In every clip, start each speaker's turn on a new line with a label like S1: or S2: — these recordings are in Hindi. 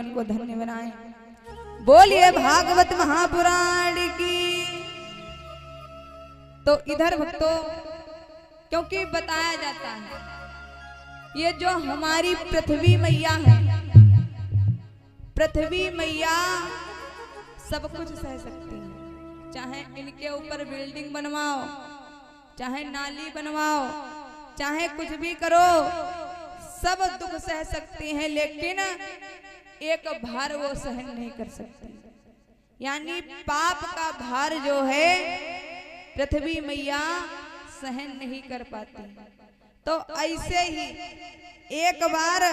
S1: जीवन को धन्य बनाए। बोलिए भागवत महापुराण की। तो इधर भक्तों, क्योंकि बताया जाता है ये जो हमारी पृथ्वी मैया है, पृथ्वी मैया सब कुछ सह सकती है। चाहे इनके ऊपर बिल्डिंग बनवाओ, चाहे नाली बनवाओ, चाहे कुछ भी करो, सब दुख सह सकती हैं, लेकिन एक भार वो सहन नहीं कर सकती। यानी पाप का भार जो है पृथ्वी मैया सहन नहीं कर पाती। तो ऐसे ही एक बार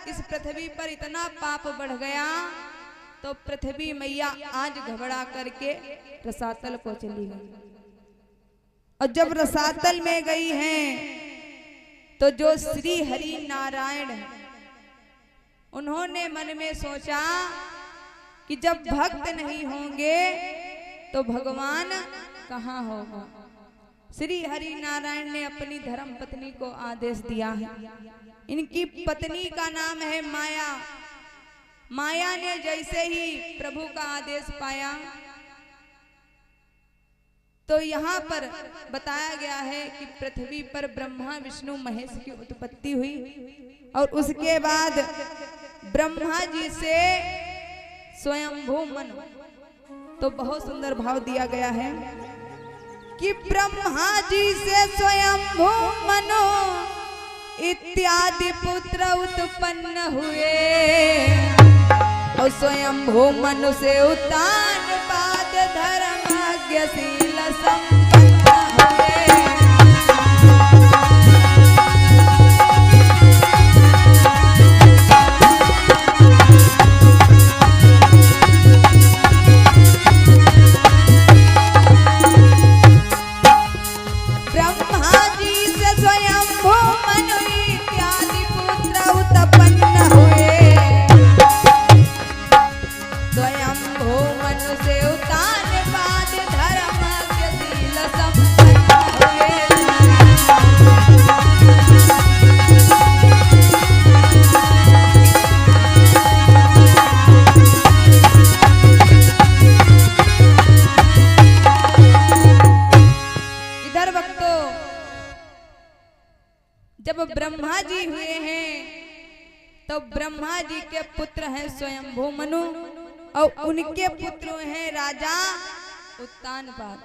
S1: इस पृथ्वी पर इतना पाप बढ़ गया तो पृथ्वी मैया आज घबरा करके रसातल को चली गई। और जब रसातल में गई हैं तो जो श्री हरि नारायण है, उन्होंने मन में सोचा कि जब भक्त नहीं होंगे तो भगवान कहाँ होगा। श्री हरि नारायण ने अपनी धर्म पत्नी को आदेश दिया है। इनकी पत्नी का नाम है माया। माया ने जैसे ही प्रभु का आदेश पाया तो यहाँ पर बताया गया है कि पृथ्वी पर ब्रह्मा विष्णु महेश की उत्पत्ति हुई। और उसके बाद ब्रह्मा जी से स्वयंभू मनु, तो बहुत सुंदर भाव दिया गया है कि ब्रह्मा जी से स्वयंभू मनु इत्यादि पुत्र उत्पन्न हुए। और स्वयंभू मनु से उत्तान पाद धर्मज्ञशील संपन्न हुए। जब ब्रह्मा जी हुए हैं तो ब्रह्मा जी के पुत्र हैं स्वयंभू मनु और उनके पुत्र हैं राजा उत्तानपाद।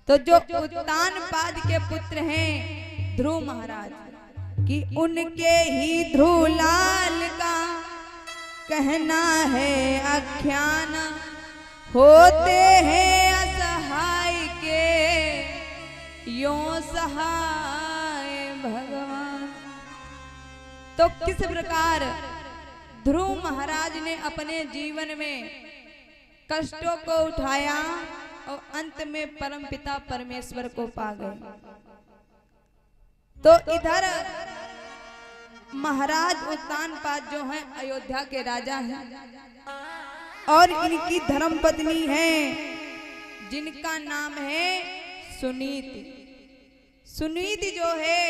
S1: तो जो उत्तानपाद के पुत्र हैं ध्रुव महाराज, कि उनके ही ध्रुव लाल का कहना है आख्यान, होते हैं असहाय के यों सहाय भगवान। तो किस प्रकार ध्रुव महाराज ने अपने जीवन में कष्टों को उठाया और अंत में परमपिता परमेश्वर को पा गए। तो इधर महाराज उत्तानपाद जो हैं अयोध्या के राजा हैं और इनकी धर्मपत्नी है जिनका नाम है सुनीति। सुनीति जो है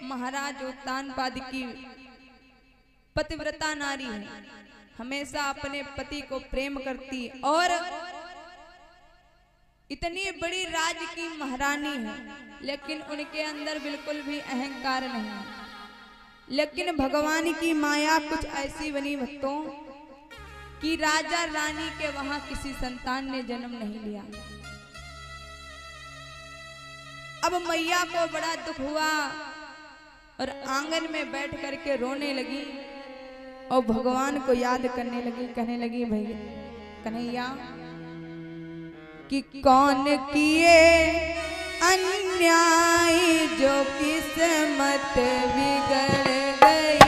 S1: महाराज उत्तानपाद की पतिव्रता नारी है, हमेशा अपने पति को प्रेम करती और इतनी बड़ी राज की महारानी है, लेकिन उनके अंदर बिल्कुल भी अहंकार नहीं है। लेकिन भगवान की माया कुछ ऐसी बनी भक्तों कि राजा रानी के वहां किसी संतान ने जन्म नहीं लिया। अब मैया को बड़ा दुख हुआ और आंगन में बैठ करके रोने लगी और भगवान को याद करने लगी, कहने लगी भैया कन्हैया कि कौन किए अन्याय जो किस्मत बिगड़ गई।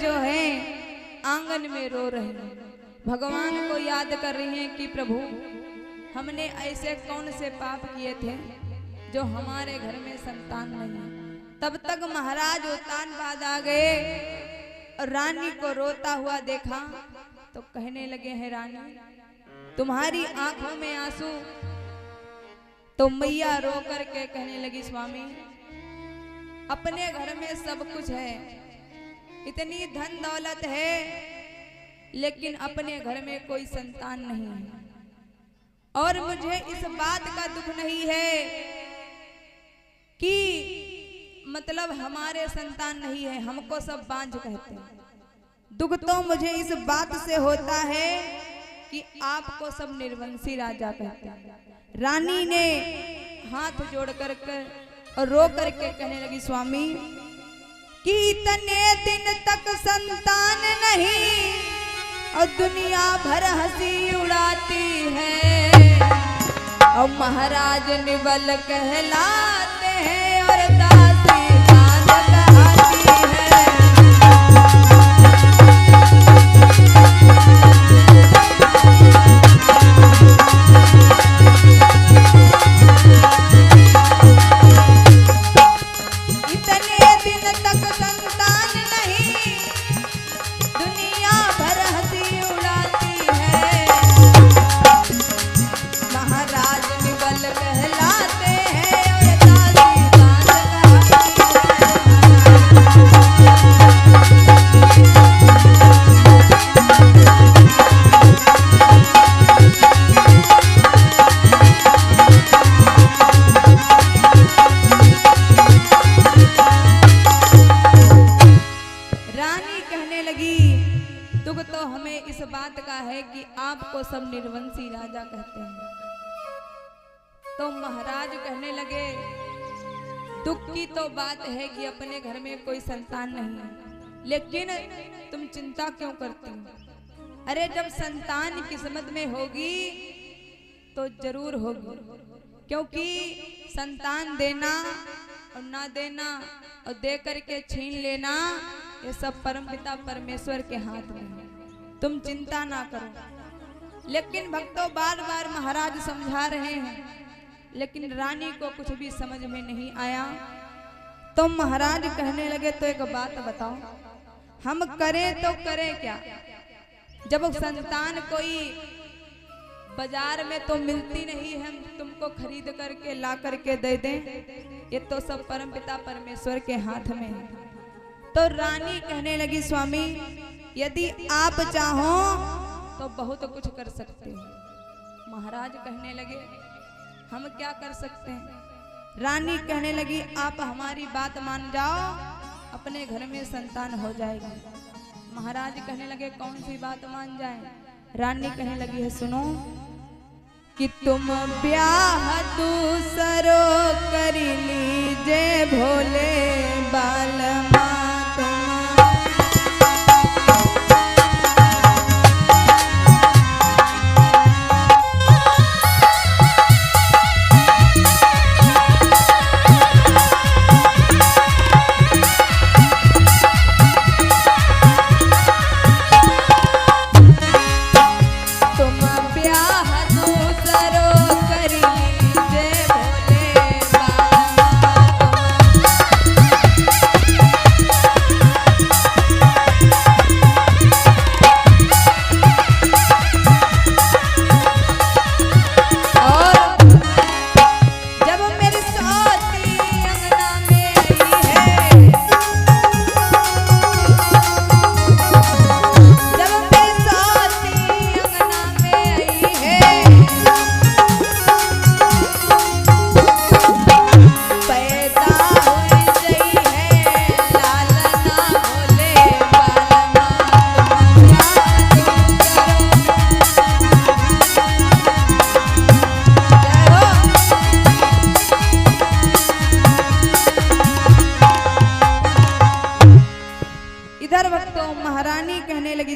S1: जो है आंगन में रो रही हैं, भगवान को याद कर रही हैं कि प्रभु हमने ऐसे कौन से पाप किए थे जो हमारे घर में संतान नहीं है। तब तक महाराज उतानपाद आ गए और रानी को रोता हुआ देखा तो कहने लगे हैं, रानी तुम्हारी आंखों में आंसू। तो मैया रो करके कहने लगी, स्वामी अपने घर में सब कुछ है, इतनी धन दौलत है, लेकिन अपने घर में कोई संतान नहीं है। और मुझे इस बात का दुख नहीं है कि मतलब हमारे संतान नहीं है, हमको सब बांझ कहते हैं। दुख तो मुझे इस बात से होता है कि आपको सब निर्वंशी राजा कहते हैं। रानी ने हाथ जोड़ कर और रो करके कहने लगी, स्वामी कि इतने दिन तक संतान नहीं और दुनिया भर हंसी उड़ाती है, और महाराज निबल कहलाते हैं और दासी बांझ कहती है। आपको सब निर्वंशी राजा कहते हैं। तो महाराज कहने लगे, दुख की तो बात है कि अपने घर में कोई संतान नहीं है, लेकिन तुम चिंता क्यों करती हो? अरे जब संतान किस्मत में होगी तो जरूर होगी, क्योंकि संतान देना और ना देना और दे करके छीन लेना ये सब परमपिता परमेश्वर के हाथ में है। तुम चिंता ना करो। लेकिन भक्तों बार बार महाराज समझा रहे हैं, लेकिन रानी को कुछ भी समझ में नहीं आया। तो महाराज कहने लगे, तो एक बात बताओ, हम करें तो करें क्या? जब संतान कोई बाजार में तो मिलती नहीं है, हम तुमको खरीद करके ला करके दे दें, ये तो सब परमपिता परमेश्वर के हाथ में है। तो रानी कहने लगी, स्वामी यदि आप चाहो तो बहुत कुछ कर सकते हो। महाराज कहने लगे, हम क्या कर सकते हैं? रानी कहने लगी, आप हमारी बात मान जाओ, अपने घर में संतान हो जाएगी। महाराज कहने लगे, कौन सी बात मान जाए? रानी कहने लगी है, सुनो कि तुम ब्याह दूसरो कर लीजे भोले बालमा।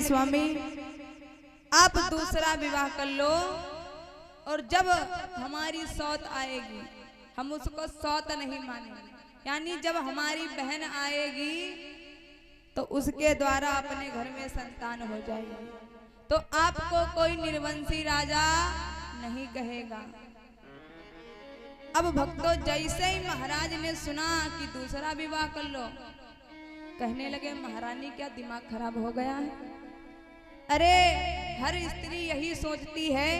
S1: स्वामी आप दूसरा विवाह कर लो, और जब हमारी सौत आएगी हम उसको सौत नहीं मानेंगे। यानी जब हमारी बहन आएगी तो उसके द्वारा अपने घर में संतान हो जाएगी, तो आपको कोई निर्वंशी राजा नहीं कहेगा। अब भक्तों, जैसे ही महाराज ने सुना कि दूसरा विवाह कर लो, कहने लगे महारानी क्या दिमाग खराब हो गया है? अरे हर स्त्री यही सोचती है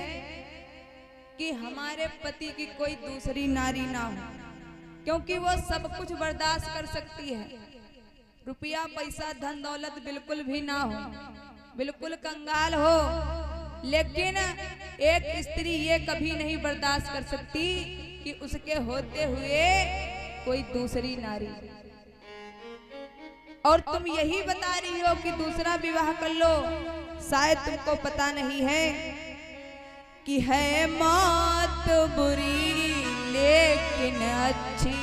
S1: कि हमारे पति की कोई दूसरी नारी ना हो, क्योंकि वो सब कुछ बर्दाश्त कर सकती है। रुपया पैसा धन दौलत बिल्कुल भी ना हो, बिल्कुल कंगाल हो, लेकिन एक स्त्री ये कभी नहीं बर्दाश्त कर सकती कि उसके होते हुए कोई दूसरी नारी। और तुम यही बता रही हो कि दूसरा विवाह कर लो, शायद तुमको पता नहीं है कि है मौत बुरी लेकिन अच्छी,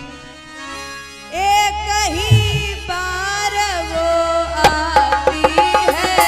S1: एक ही बार वो आती है।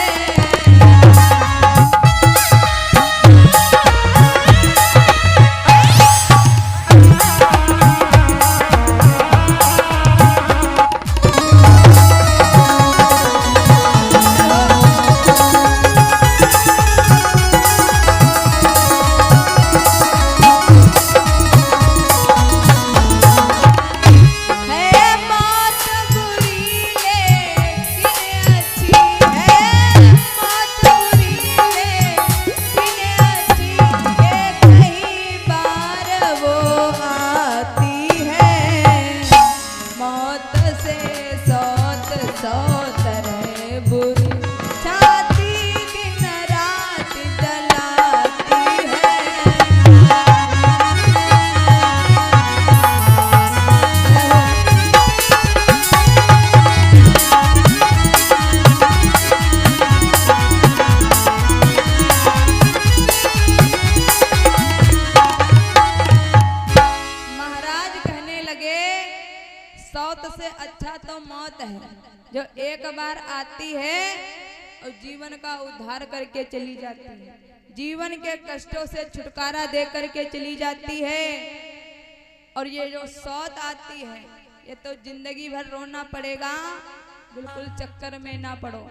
S1: से अच्छा तो मौत है, जो एक बार आती है और जीवन का उद्धार करके चली जाती है, जीवन के कष्टों से छुटकारा दे करके चली जाती है। और ये जो सौत आती है, ये तो जिंदगी भर रोना पड़ेगा, बिल्कुल चक्कर में ना पड़ो।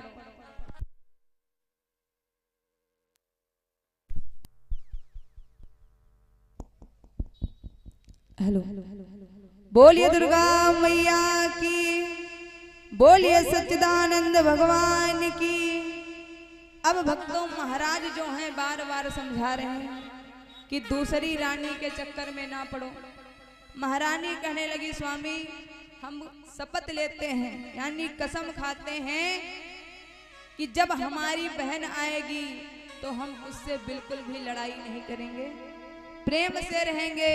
S1: हेलो, बोलिए दुर्गा मैया की, बोलिए सच्चिदानंद भगवान की। अब भक्तों, महाराज जो हैं बार बार समझा रहे हैं कि दूसरी रानी के चक्कर में ना पड़ो। महारानी कहने लगी, स्वामी हम शपथ लेते हैं, यानी कसम खाते हैं कि जब हमारी बहन आएगी तो हम उससे बिल्कुल भी लड़ाई नहीं करेंगे, प्रेम से रहेंगे,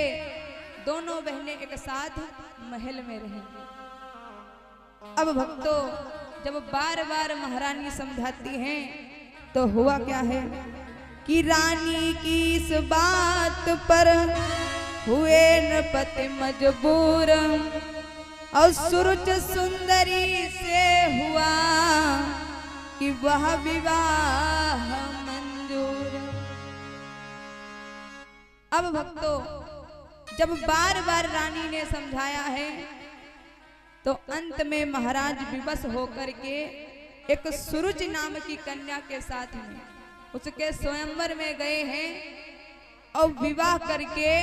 S1: दोनों बहनें एक साथ महल में रहेंगे। अब भक्तों, जब बार बार महारानी समझाती हैं तो हुआ क्या है कि रानी की इस बात पर हुए नृपति मजबूर, और सूरज सुंदरी से हुआ कि वह विवाह मंजूर। अब भक्तों, जब बार बार रानी ने समझाया है तो अंत में महाराज विवश होकर के एक सूरज नाम की कन्या के साथ में उसके स्वयंवर में गए हैं और विवाह करके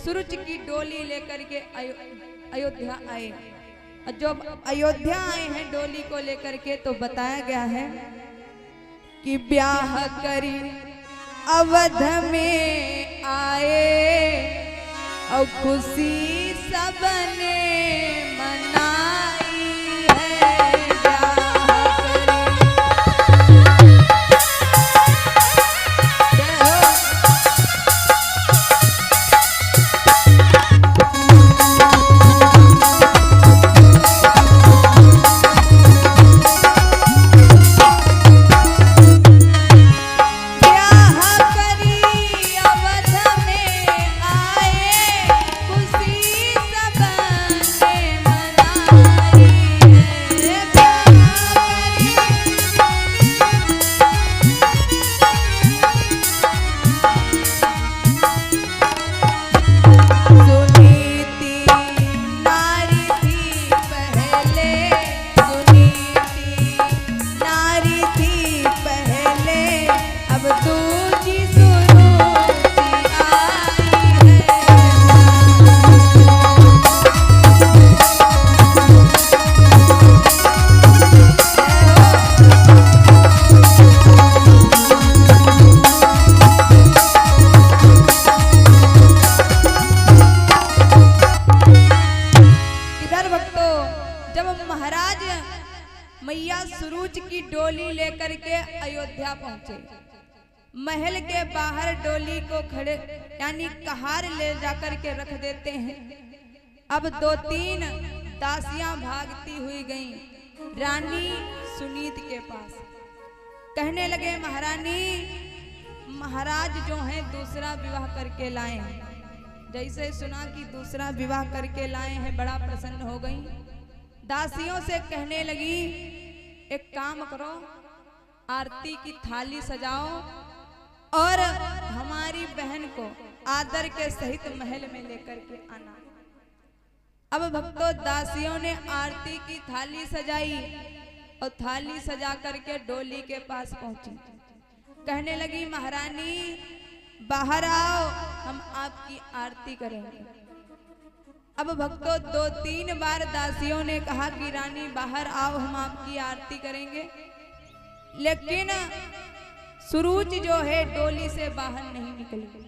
S1: सूरज की डोली लेकर के अयोध्या आए। और जब अयोध्या आए हैं डोली को लेकर के, तो बताया गया है कि ब्याह करी अवध में आए और खुशी सबने मनाई है। मैया सुरूज की डोली लेकर के अयोध्या पहुंचे। महल के बाहर डोली को खड़े यानी कहार ले जाकर के रख देते हैं। अब 2-3 दासियां भागती हुई गईं रानी सुनीत के पास। कहने लगे महारानी, महाराज जो हैं दूसरा विवाह करके लाए हैं। जैसे सुना कि दूसरा विवाह करके लाए हैं, बड़ा प्रसन्न हो गई। दासियों से कहने लगी, एक काम करो, आरती की थाली सजाओ और हमारी बहन को आदर के सहित महल में लेकर के आना। अब भक्तों, दासियों ने आरती की थाली सजाई और थाली सजा करके डोली के पास पहुंची। कहने लगी, महारानी बाहर आओ, हम आपकी आरती करेंगे। अब भक्तों, 2-3 बार दासियों ने कहा कि रानी बाहर आओ, हम आपकी आरती करेंगे, लेकिन सुरूज जो है डोली से बाहर नहीं निकली।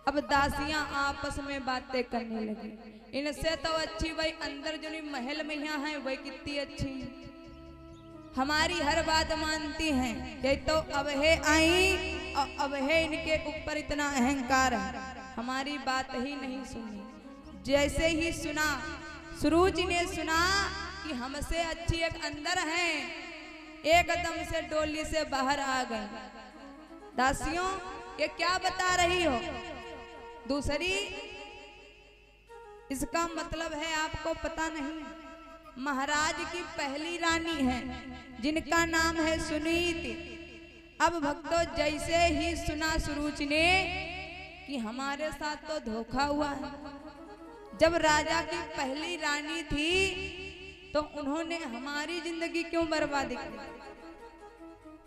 S1: अब दासियां आपस में बातें करने लगी, इनसे तो अच्छी भाई अंदर जो महल में यहाँ है वही कितनी अच्छी, हमारी हर बात मानती हैं। ये तो अब है आई और अब है इनके ऊपर इतना अहंकार है, हमारी बात ही नहीं सुनी। जैसे ही सुना, सुरूज ने सुना कि हमसे अच्छी एक अंदर है, एकदम से डोली से बाहर आ गए। दासियों, ये क्या बता रही हो? दूसरी, इसका मतलब है आपको पता नहीं, महाराज की पहली रानी है जिनका नाम है सुनीत। अब भक्तों, जैसे ही सुना सुरूज ने कि हमारे साथ तो धोखा हुआ है, जब राजा की पहली रानी थी तो उन्होंने हमारी जिंदगी क्यों बर्बाद की।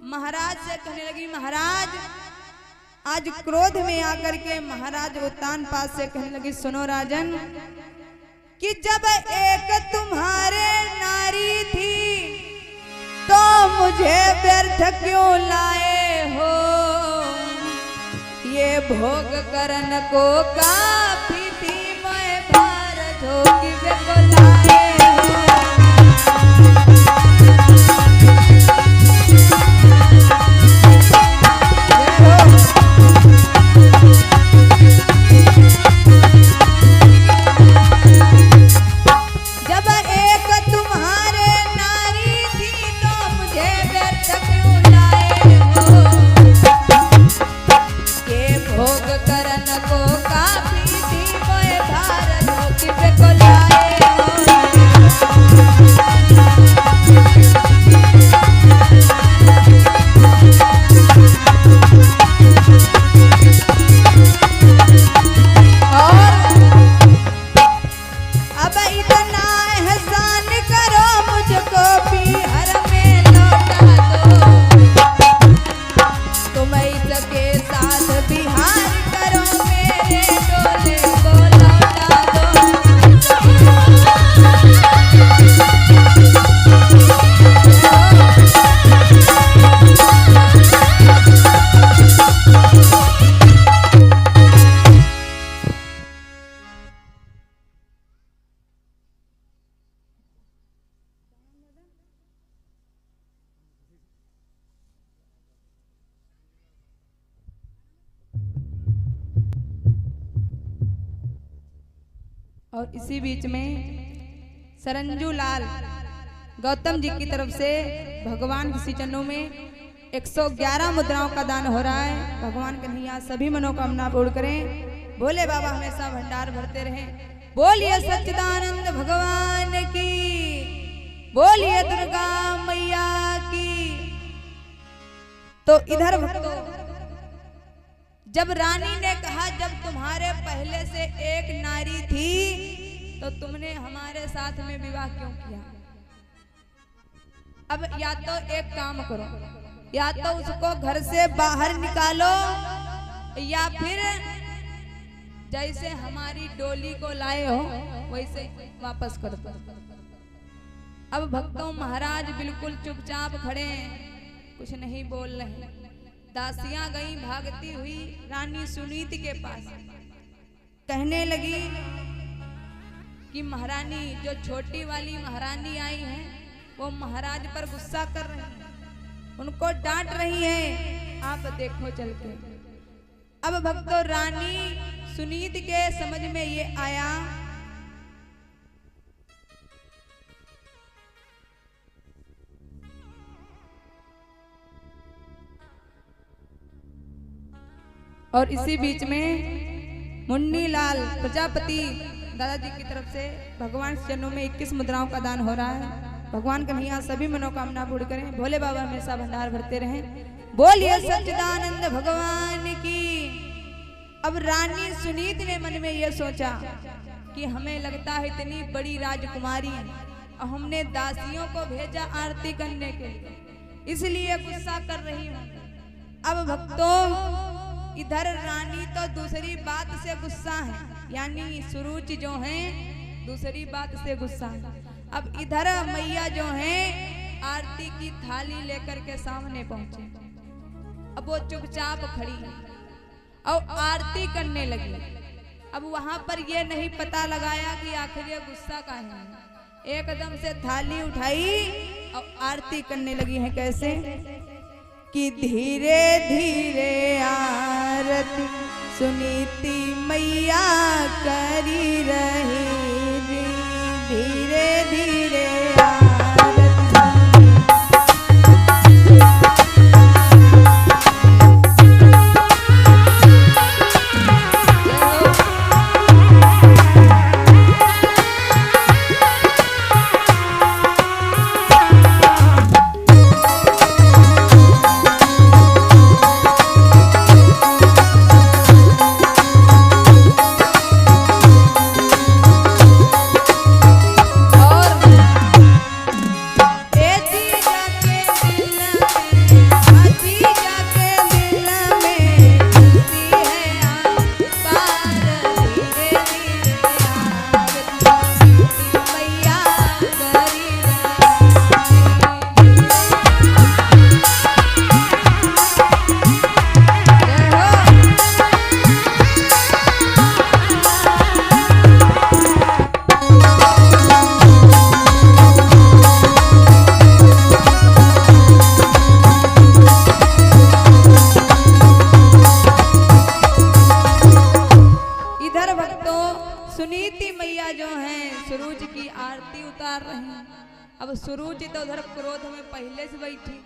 S1: महाराज से कहने लगी, महाराज आज क्रोध में आकर के महाराज उत्तानपाद से कहने लगी, सुनो राजन, कि जब एक तुम्हारे नारी थी तो मुझे व्यर्थ क्यों लाए हो, ये भोग करन को काफी थी, मैं भार झोंकी को लाए हो। और इसी बीच में सरंजू लाल गौतम जी की तरफ से भगवान के चरणों में 111 मुद्राओं का दान हो रहा है। भगवान कन्हैया सभी मनोकामना पूर्ण करें। बोले बाबा हमेशा भंडार भरते रहें। बोलिए सच्चिदानंद भगवान की, बोलिए दुर्गा मैया की। तो इधर भक्तों, जब रानी ने कहा जब तुम्हारे पहले से एक नारी थी तो तुमने हमारे साथ में विवाह क्यों किया? अब या तो एक काम करो, या तो उसको घर से बाहर निकालो या फिर जैसे हमारी डोली को लाए हो वैसे वापस कर दो। अब भक्तों, महाराज बिल्कुल चुपचाप खड़े हैं, कुछ नहीं बोल रहे। दासियां गई भागती हुई रानी सुनीत के पास, कहने लगी कि महारानी, जो छोटी वाली महारानी आई है वो महाराज पर गुस्सा कर रही हैं, उनको डांट रही हैं। आप देखो चल के। अब भक्तों रानी सुनीति के समझ में ये आया और इसी बीच में मुन्नी लाल प्रजापति दादाजी की तरफ से भगवान के चरणों में 21 मुद्राओं का दान हो रहा है। भगवान कन्हैया सभी मनोकामना पूर्ण करें, भोले बाबा हमेशा भंडार भरते रहें। बोलिए सच्चिदानंद भगवान की। अब रानी सुनीति ने मन में यह सोचा कि हमें लगता है इतनी बड़ी राजकुमारी है और हमने दासियों को भेजा आरती करने के लिए, इसलिए गुस्सा कर रही हूँ। अब भक्तों इधर रानी तो दूसरी बात से गुस्सा है, यानी सुरुचि जो है दूसरी बात से गुस्सा है। अब इधर मैया जो है आरती की थाली लेकर के सामने पहुंचे। अब वो चुपचाप खड़ी और आरती करने लगी। अब वहां पर ये नहीं पता लगाया कि आखिर ये गुस्सा का है। एकदम से थाली उठाई और आरती करने लगी है। कैसे कि धीरे धीरे आरती सुनीति मैया करी रही, धीरे धीरे सुनीति मैया जो हैं सूरज की आरती उतार रही हैं। अब सूरज तो उधर क्रोध में पहले से बैठी,